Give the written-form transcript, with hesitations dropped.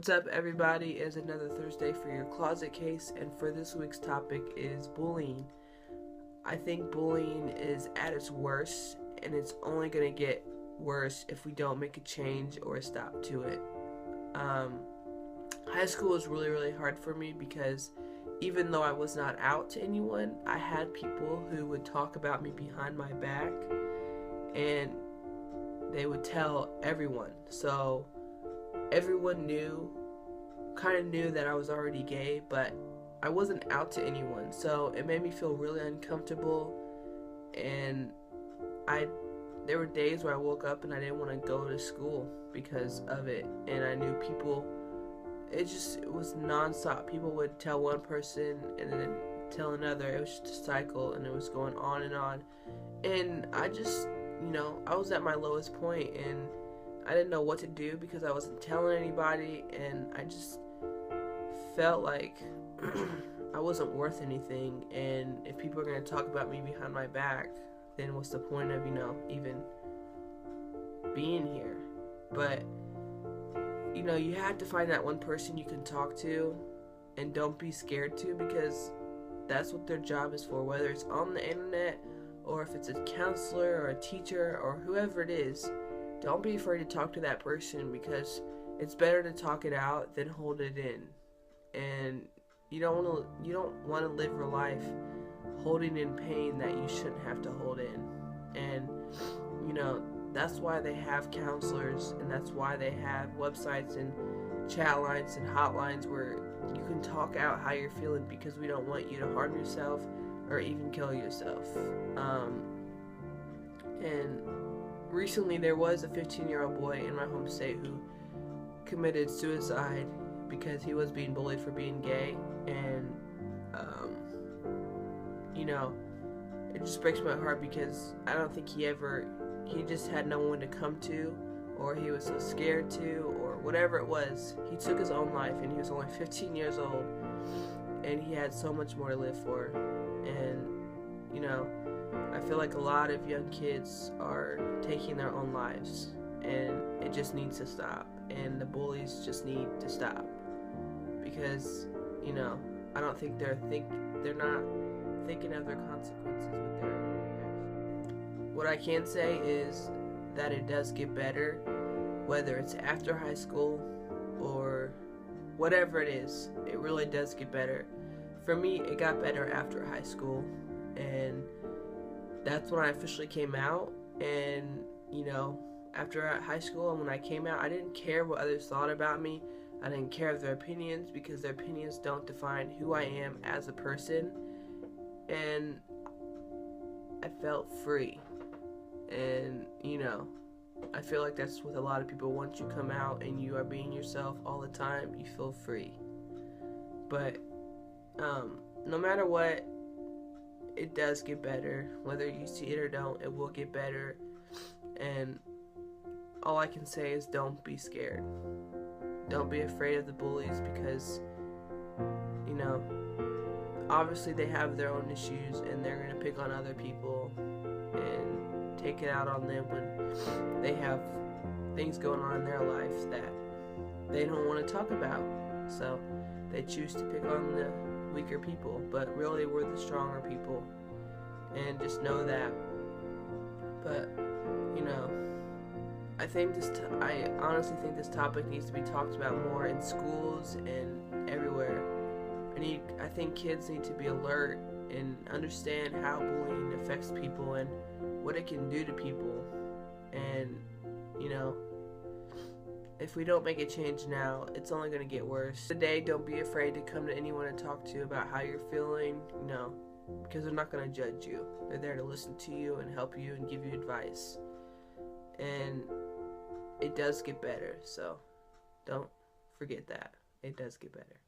What's up, everybody? It is another Thursday for your closet case, and for this week's topic is bullying. I think bullying is at its worst, and it's only going to get worse if we don't make a change or a stop to it. High school was really hard for me because even though I was not out to anyone, I had people who would talk about me behind my back, and they would tell everyone. So everyone kind of knew that I was already gay, but I wasn't out to anyone. So it made me feel really uncomfortable, and there were days where I woke up and I didn't want to go to school because of it. And I knew people, it was nonstop. People would tell one person and then tell another. It was just a cycle, and it was going on. And I just, I was at my lowest point, and I didn't know what to do because I wasn't telling anybody, and I just felt like I wasn't worth anything. And if people are going to talk about me behind my back, then what's the point of, even being here? But, you have to find that one person you can talk to, and don't be scared to, because that's what their job is for, whether it's on the internet or if it's a counselor or a teacher or whoever it is. Don't be afraid to talk to that person, because it's better to talk it out than hold it in. And you don't want to live your life holding in pain that you shouldn't have to hold in. And that's why they have counselors, and that's why they have websites and chatlines and hotlines where you can talk out how you're feeling, because we don't want you to harm yourself or even kill yourself. And recently there was a 15-year-old boy in my home state who committed suicide because he was being bullied for being gay. And it just breaks my heart, because I don't think he just had no one to come to, or he was so scared to, or whatever it was. He took his own life, and he was only 15 years old, and he had so much more to live for. And I feel like a lot of young kids are taking their own lives, and it just needs to stop, and the bullies just need to stop, because I don't think they're not thinking of their consequences with their actions. What I can say is that it does get better, whether it's after high school or whatever it is. It really does get better. For me, it got better after high school, and that's when I officially came out. And after high school and when I came out, I didn't care what others thought about me. I didn't care of their opinions, because their opinions don't define who I am as a person. And I felt free. And I feel like that's with a lot of people. Once you come out and you are being yourself all the time, you feel free. But no matter what, it does get better. Whether you see it or don't, it will get better. And all I can say is, don't be scared. Don't be afraid of the bullies, because obviously they have their own issues, and they're going to pick on other people and take it out on them when they have things going on in their life that they don't want to talk about. So they choose to pick on the weaker people, but really we're the stronger people, and just know that. But I honestly think this topic needs to be talked about more in schools and everywhere. I think kids need to be alert and understand how bullying affects people and what it can do to people. And if we don't make a change now, it's only going to get worse. Today, don't be afraid to come to anyone and talk to about how you're feeling, because they're not going to judge you. They're there to listen to you and help you and give you advice. And it does get better, so don't forget that. It does get better.